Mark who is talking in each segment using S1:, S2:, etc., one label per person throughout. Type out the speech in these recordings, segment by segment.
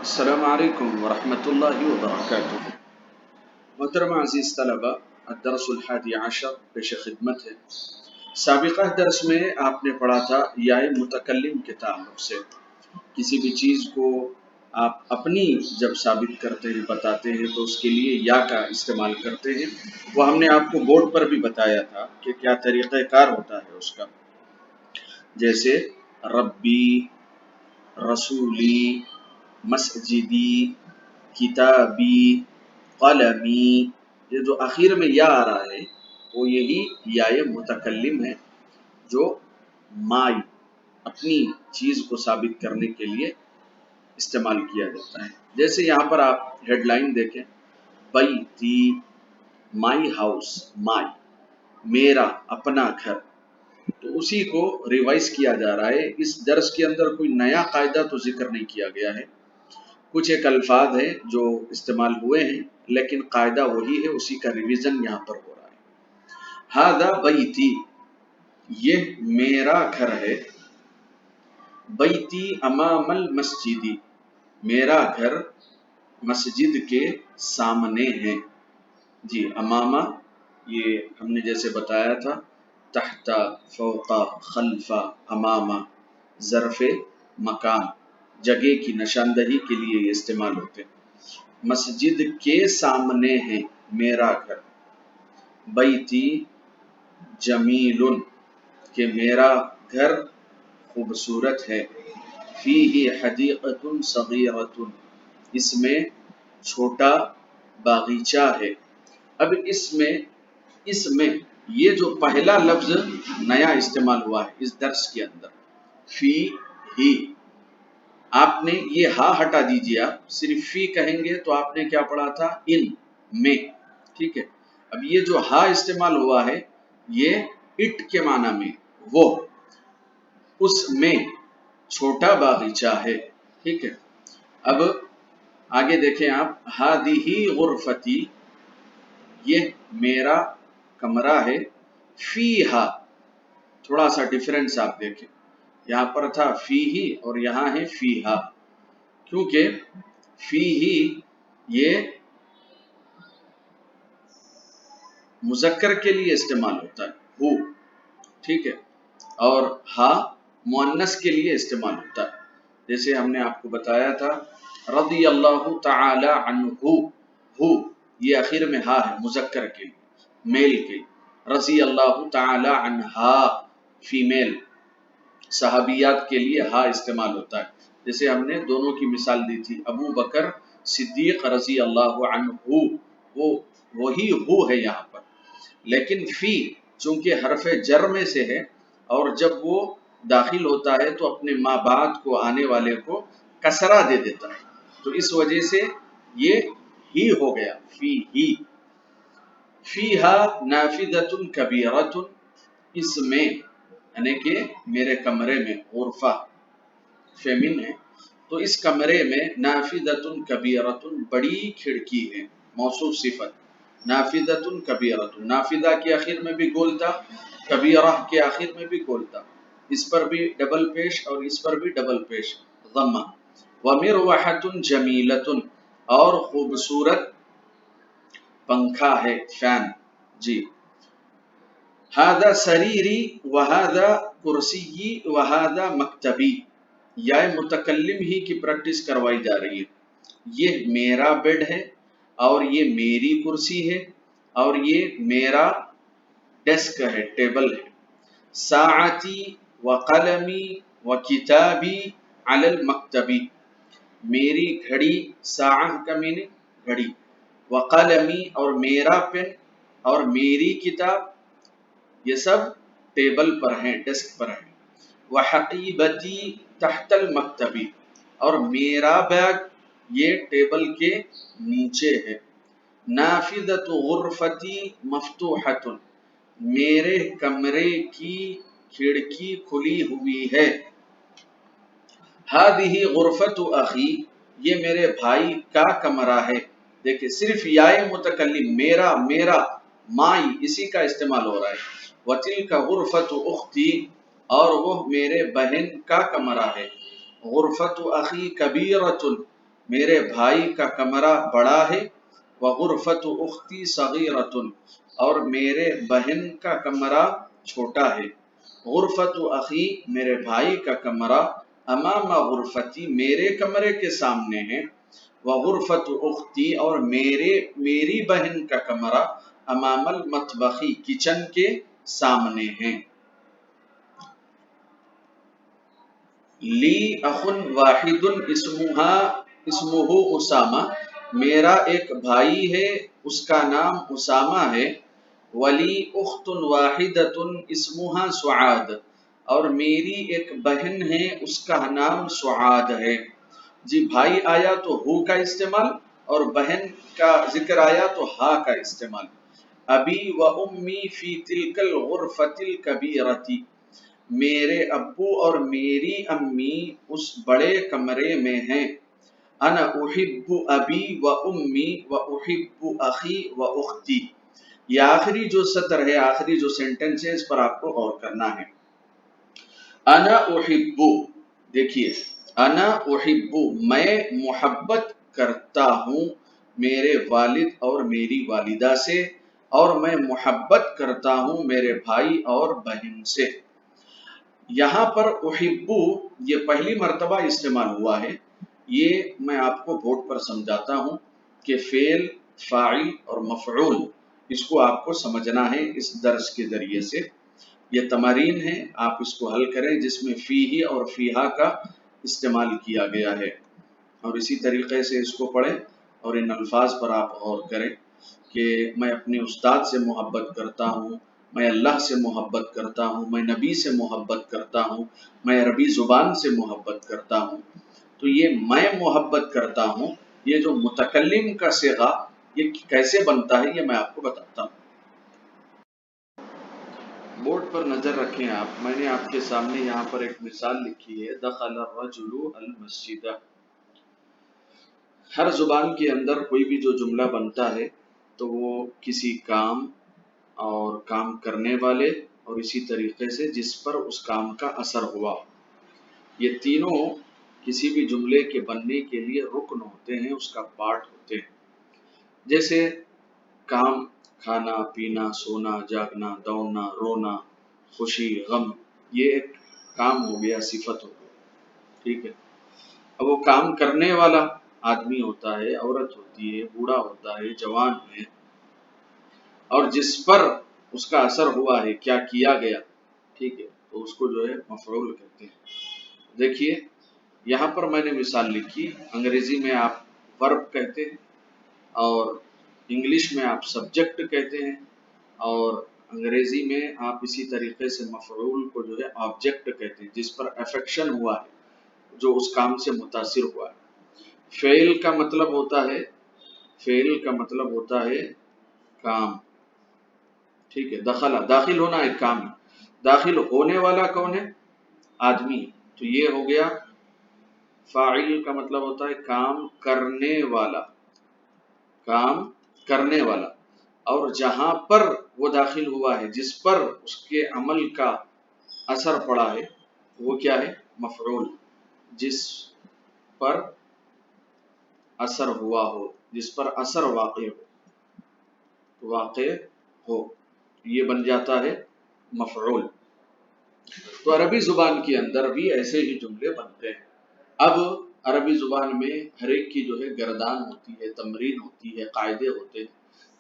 S1: السلام علیکم ورحمۃ اللہ وبرکاتہ۔ محترم عزیز طلبہ، الدرس الحادی عشر پیش خدمت ہے۔ سابقہ درس میں آپ نے پڑھا تھا یا متکلم کے تعلق سے کسی بھی چیز کو آپ اپنی جب ثابت کرتے ہیں بتاتے ہیں تو اس کے لیے یا کا استعمال کرتے ہیں۔ وہ ہم نے آپ کو بورڈ پر بھی بتایا تھا کہ کیا طریقہ کار ہوتا ہے اس کا، جیسے ربی، رسولی، مسجدی، کتابی، قلمی۔ یہ جو آخر میں یا آ رہا ہے وہ یہی یا متکلم ہے جو مائی اپنی چیز کو ثابت کرنے کے لیے استعمال کیا جاتا ہے۔ جیسے یہاں پر آپ ہیڈ لائن دیکھیں، بیتی، مائی ہاؤس، مائی میرا اپنا گھر، تو اسی کو ریوائز کیا جا رہا ہے۔ اس درس کے اندر کوئی نیا قاعدہ تو ذکر نہیں کیا گیا ہے، کچھ ایک الفاظ ہیں جو استعمال ہوئے ہیں لیکن قاعدہ وہی ہے، اسی کا ریویژن یہاں پر ہو رہا ہے۔ ہذا بیتی، یہ میرا گھر ہے۔ بیتی امام المسجدی، میرا گھر مسجد کے سامنے ہے۔ جی، امامہ یہ ہم نے جیسے بتایا تھا، تحت، فوق، خلف، امامہ ظرف مکان، جگہ کی نشاندہی کے لیے یہ استعمال ہوتے ہیں۔ مسجد کے سامنے ہے میرا گھر۔ بیتی جمیل، کہ میرا گھر خوبصورت ہے۔ فیہ حدیقۃ صغیرۃ، اس میں چھوٹا باغیچہ ہے۔ اب اس میں یہ جو پہلا لفظ نیا استعمال ہوا ہے اس درس کے اندر، فی ہی، آپ نے یہ ہا ہٹا دیجیے، آپ صرف فی کہیں گے تو آپ نے کیا پڑھا تھا، ان میں، ٹھیک ہے۔ اب یہ جو ہا استعمال ہوا ہے یہ اٹ کے معنی میں، وہ، اس میں چھوٹا باغیچہ ہے، ٹھیک ہے۔ اب آگے دیکھیں آپ، ہذہ غرفتی، یہ میرا کمرہ ہے۔ فیہا، تھوڑا سا ڈیفرنس آپ دیکھیں، یہاں پر تھا فی ہی اور یہاں ہے فیہا، کیونکہ فی ہی یہ مذکر کے لیے استعمال ہوتا ہے، ہو، ٹھیک ہے، اور ہا مؤنث کے لیے استعمال ہوتا ہے۔ جیسے ہم نے آپ کو بتایا تھا، رضی اللہ تعالی عنہ، ہو یہ آخر میں ہا ہے مذکر کے لیے، میل کے لیے۔ رضی اللہ تعالی عنہا فیمیل، صحابیات کے لیے ہا استعمال ہوتا ہے۔ جیسے ہم نے دونوں کی مثال دی تھی، ابو بکر صدیق رضی اللہ عنہ، وہ وہی ہو ہے یہاں پر، لیکن فی چونکہ حرف جر میں سے ہے اور جب وہ داخل ہوتا ہے تو اپنے ما بعد کو آنے والے کو کسرہ دے دیتا ہے، تو اس وجہ سے یہ ہی ہو گیا، فی ہی۔ فیہا نافذۃ کبیرۃ، اس میں یعنی کہ میرے کمرے میں، غرفہ فیمن ہے تو اس کمرے میں، نافذۃ کبیرۃ، بڑی کھڑکی ہے، موصوف صفت، نافذۃ کبیرۃ، نافذہ کے آخر میں بھی گول تھا، کبیرہ کے آخر میں بھی گول تھا، اس پر بھی ڈبل پیش اور اس پر بھی ڈبل پیش، ضمہ۔ ومروحۃ جمیلۃ، اور خوبصورت پنکھا ہے، فین، جی۔ ہذا سریری وہذا کرسی وہذا مکتبی، یا متکلم ہی کی پریکٹس کروائی جا رہی ہے۔ یہ میرا بیڈ ہے اور یہ میری کرسی ہے اور یہ میرا ڈیسک ہے، ٹیبل ہے۔ ساعتی وقلمی وکتابی علی المکتبی، میری گھڑی، ساعہ کا معنی گھڑی، وقلمی اور میرا پن اور میری کتاب، یہ سب ٹیبل پر ہیں، ڈیسک پر ہیں۔ وحقیبتی تحت المکتبی، اور میرا بیگ یہ ٹیبل کے نیچے ہے۔ نافذۃ غرفتی مفتوحۃ، میرے کمرے کی کھڑکی کھلی ہوئی ہے۔ ہذہ غرفۃ اخی، یہ میرے بھائی کا کمرہ ہے۔ دیکھیں صرف یائے متکلم، میرا، میرا، مائی، اسی کا استعمال ہو رہا ہے۔ وتلک غرفۃ اختی، اور وہ میرے بہن کا کمرہ ہے۔ غرفۃ اخی کبیرۃ، میرے بھائی کا کمرہ بڑا ہے، وغرفت اختی صغیرۃ، اور میرے بہن کا کمرہ چھوٹا ہے، غرفت اخی، میرے بھائی کا کمرہ، امام غرفتی، میرے کمرے کے سامنے ہے، وغرفت اختی، اور میری بہن کا کمرہ، امام المطبخی، کچن کے سامنے ہے۔ لی اخ واحد اسمہ اسامہ، میرا ایک بھائی ہے اس کا نام اسامہ ہے، ولی اخت واحدۃ اسمها سعاد، اور میری ایک بہن ہے اس کا نام سعاد ہے۔ جی بھائی آیا تو ہو کا استعمال، اور بہن کا ذکر آیا تو ہا کا استعمال۔ ابی و امی فی تلک الغرفۃ الکبیرۃ، میرے ابو اور میری امی اس بڑے کمرے میں ہیں۔ انا احب ابی و امی و احب اخی و اختی، یہ آخری جو سطر ہے، آخری جو سینٹنس ہے، اس پر آپ کو غور کرنا ہے۔ انا احب، دیکھیے، انا احب، میں محبت کرتا ہوں میرے والد اور میری والدہ سے، اور میں محبت کرتا ہوں میرے بھائی اور بہن سے۔ یہاں پر احبو یہ پہلی مرتبہ استعمال ہوا ہے۔ یہ میں آپ کو بورڈ پر سمجھاتا ہوں کہ فعل، فاعل اور مفعول، اس کو آپ کو سمجھنا ہے اس درس کے ذریعے سے۔ یہ تمارین ہے، آپ اس کو حل کریں جس میں فیہ اور فیہا کا استعمال کیا گیا ہے، اور اسی طریقے سے اس کو پڑھیں اور ان الفاظ پر آپ غور کریں کہ میں اپنے استاد سے محبت کرتا ہوں، میں اللہ سے محبت کرتا ہوں، میں نبی سے محبت کرتا ہوں، میں عربی زبان سے محبت کرتا ہوں۔ تو یہ میں محبت کرتا ہوں، یہ جو متکلم کا صیغہ یہ کیسے بنتا ہے یہ میں آپ کو بتاتا ہوں۔ بورڈ پر نظر رکھیں آپ، میں نے آپ کے سامنے یہاں پر ایک مثال لکھی ہے، دخل الرجل المسجد۔ ہر زبان کے اندر کوئی بھی جو جملہ بنتا ہے تو وہ کسی کام اور کام کرنے والے اور اسی طریقے سے جس پر اس کام کا اثر ہوا، یہ تینوں کسی بھی جملے کے بننے کے لیے رکن ہوتے ہیں، اس کا پارٹ ہوتے ہیں۔ جیسے کام، کھانا پینا، سونا جاگنا، دوڑنا رونا، خوشی غم، یہ ایک کام ہو گیا، صفت ہو گیا، ٹھیک ہے۔ اب وہ کام کرنے والا آدمی ہوتا ہے، عورت ہوتی ہے، بوڑھا ہوتا ہے، جوان ہے، اور جس پر اس کا اثر ہوا ہے، کیا کیا گیا، ٹھیک ہے، تو اس کو جو ہے مفعول کہتے ہیں۔ دیکھیے یہاں پر میں نے مثال لکھی، انگریزی میں آپ ورب کہتے ہیں، اور انگلش میں آپ سبجیکٹ کہتے ہیں، اور انگریزی میں آپ اسی طریقے سے مفعول کو جو ہے آبجیکٹ کہتے ہیں، جس پر افیکشن ہوا ہے، جو اس کام سے متاثر ہوا ہے۔ فعل کا مطلب ہوتا ہے، فعل کا مطلب ہوتا ہے کام، ٹھیک ہے۔ داخل ہونا ایک کام ہے، داخل ہونے والا کون ہے؟ آدمی، تو یہ ہو گیا فاعل کا مطلب ہوتا ہے کام کرنے والا، کام کرنے والا، اور جہاں پر وہ داخل ہوا ہے، جس پر اس کے عمل کا اثر پڑا ہے، وہ کیا ہے؟ مفعول، جس پر اثر ہوا ہو، جس پر اثر واقع ہو، یہ بن جاتا ہے مفعول۔ تو عربی زبان کے اندر بھی ایسے ہی جملے بنتے ہیں۔ اب عربی زبان میں ہر ایک کی جو ہے گردان ہوتی ہے، تمرین ہوتی ہے، قاعدے ہوتے ہیں۔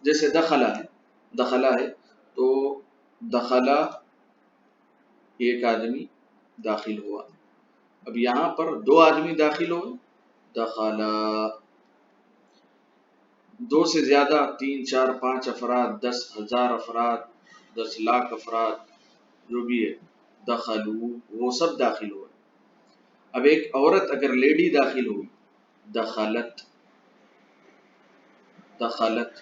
S1: جیسے دخلہ ہے، دخلہ ہے تو دخلہ ایک آدمی داخل ہوا، اب یہاں پر دو آدمی داخل ہوئے، دخلہ، دو سے زیادہ، 3 4 5 افراد، 10,000 افراد، 10,00,000 افراد، جو بھی ہے، دخلو، وہ سب داخل ہوئے۔ اب ایک عورت اگر لیڈی داخل ہوئی، دخلت، دخلت،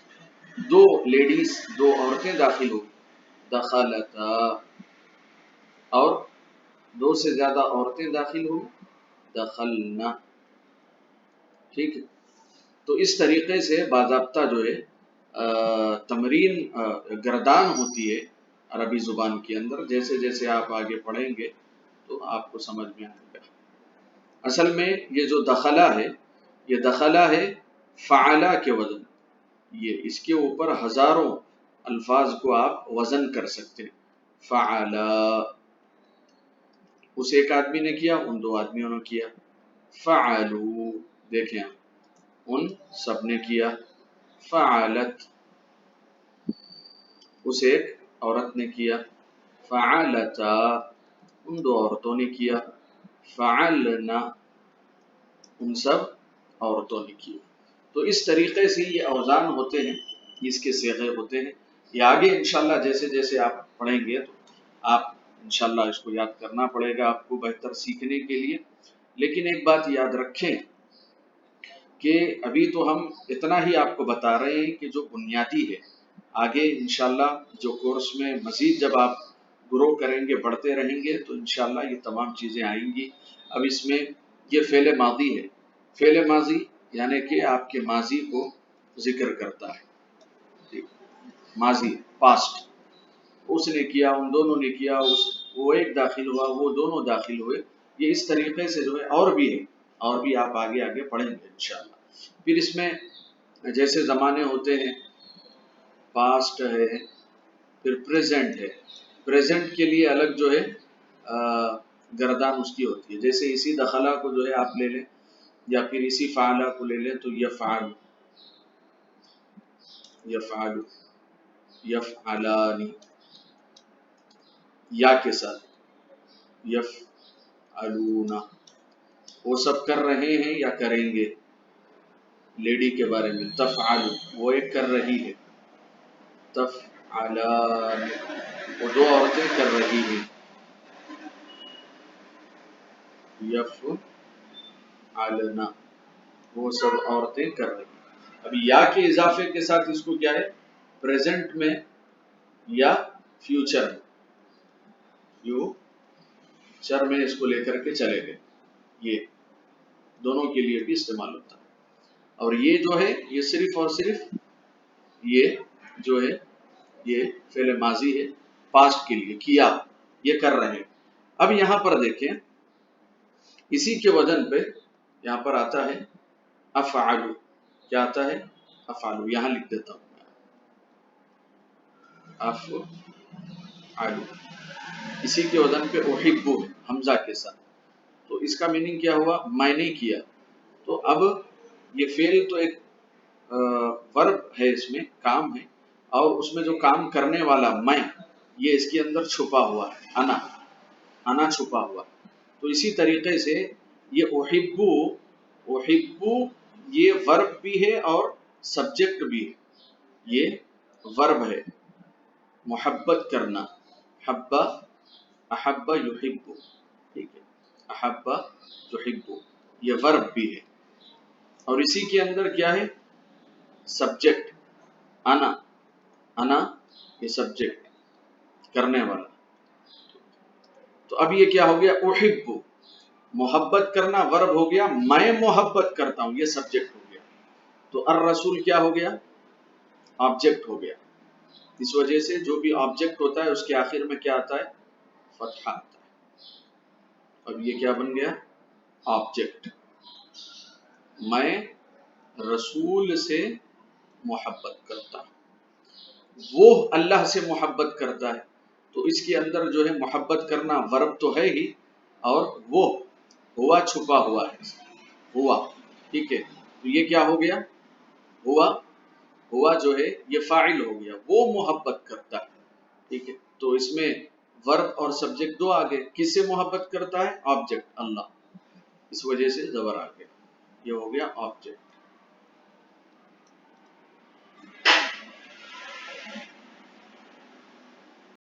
S1: دو لیڈیز، دو عورتیں داخل ہوئی، دخلتا، اور دو سے زیادہ عورتیں داخل ہوئی، دخلنا، ٹھیک ہے۔ تو اس طریقے سے باضابطہ جو ہے تمرین گردان ہوتی ہے عربی زبان کے اندر، جیسے جیسے آپ آگے پڑھیں گے تو آپ کو سمجھ میں آئے گا۔ اصل میں یہ جو دخلہ ہے یہ دخلا ہے فعلا کے وزن، یہ اس کے اوپر ہزاروں الفاظ کو آپ وزن کر سکتے ہیں. فعلا، اس ایک آدمی نے کیا، ان دو آدمیوں نے کیا. فعلو، دیکھیں ان سب نے کیا. فعلت، اس ایک عورت نے کیا. فعلتا، ان دو عورتوں نے کیا. فعلنا، ان سب عورتوں نے کیا. تو اس طریقے سے یہ اوزان ہوتے ہیں، اس کے صیغے ہوتے ہیں. یہ آگے انشاءاللہ جیسے جیسے آپ پڑھیں گے تو آپ انشاءاللہ اس کو یاد کرنا پڑے گا آپ کو بہتر سیکھنے کے لیے. لیکن ایک بات یاد رکھیں کہ ابھی تو ہم اتنا ہی آپ کو بتا رہے ہیں کہ جو بنیادی ہے. آگے انشاءاللہ جو کورس میں مزید جب آپ گرو کریں گے، بڑھتے رہیں گے، تو انشاءاللہ یہ تمام چیزیں آئیں گی. اب اس میں یہ فعل ماضی ہے. فعل ماضی یعنی کہ آپ کے ماضی کو ذکر کرتا ہے. ماضی پاسٹ، اس نے کیا، ان دونوں نے کیا، وہ ایک داخل ہوا، وہ دونوں داخل ہوئے. یہ اس طریقے سے جو ہے اور بھی ہے، اور بھی آپ آگے آگے پڑھیں گے انشاءاللہ. پھر اس میں جیسے زمانے ہوتے ہیں، پاسٹ ہے، پھر پریزنٹ ہے. پریزنٹ کے لیے الگ جو ہے گردان اس کی ہوتی ہے. جیسے اسی دخلا کو جو ہے آپ لے لیں، یا پھر اسی فعلہ کو لے لیں تو یفعل، یفعل، یفعلانی، یا کے ساتھ یفعلون، وہ سب کر رہے ہیں یا کریں گے. لیڈی کے بارے میں تفعل، وہ ایک کر رہی ہے. تفعلان، وہ دو عورتیں کر رہی ہیں. یفعلن، وہ سب عورتیں کر رہی ہیں. ابھی یا کے اضافے کے ساتھ اس کو کیا ہے، پریزنٹ میں یا فیوچر میں، فیوچر میں اس کو لے کر کے چلے گئے. یہ دونوں کے لیے بھی استعمال ہوتا ہے. اور یہ جو ہے یہ صرف اور صرف یہ جو ہے یہ فعل ماضی ہے پاسٹ کے لیے، کیا، یہ کر رہے ہیں. اب یہاں پر دیکھیں اسی کے وزن پہ یہاں پر آتا ہے افعلو. کیا آتا ہے؟ افعلو. یہاں لکھ دیتا ہوں افعلو. اسی کے وزن پہ احبو حمزہ کے ساتھ. تو اس کا میننگ کیا ہوا؟ میں نے کیا. تو اب یہ فعل تو ایک ورب ہے، اس میں کام ہے، اور اس میں جو کام کرنے والا میں، یہ اس کے اندر چھپا ہوا ہے، انا چھپا ہوا. تو اسی طریقے سے یہ احبو، احبو یہ ورب بھی ہے اور سبجیکٹ بھی ہے. یہ ورب ہے، محبت کرنا، حبا، احبا یحبو، ٹھیک ہے، احبا یحبو یہ ورب بھی ہے. اور اسی کے اندر کیا ہے؟ سبجیکٹ، انا یہ سبجیکٹ کرنے والا. تو اب یہ کیا ہو گیا؟ احب، محبت کرنا ورب ہو گیا، میں محبت کرتا ہوں یہ سبجیکٹ ہو گیا. تو الرسول کیا ہو گیا؟ آبجیکٹ ہو گیا. اس وجہ سے جو بھی آبجیکٹ ہوتا ہے اس کے آخر میں کیا آتا ہے؟ فتحہ آتا ہے. اب یہ کیا بن گیا؟ آبجیکٹ. میں رسول سے محبت کرتا ہوں، وہ اللہ سے محبت کرتا ہے. تو اس کے اندر جو ہے محبت کرنا ورب تو ہے ہی، اور وہ ہوا چھپا ہوا ہے، ہوا، ٹھیک ہے. تو یہ کیا ہو گیا؟ ہوا جو ہے یہ فاعل ہو گیا، وہ محبت کرتا ہے، ٹھیک ہے. تو اس میں ورب اور سبجیکٹ دو آگے. کس سے محبت کرتا ہے؟ آبجیکٹ، اللہ. اس وجہ سے زبر آ گیا، یہ ہو گیا آبجیکٹ.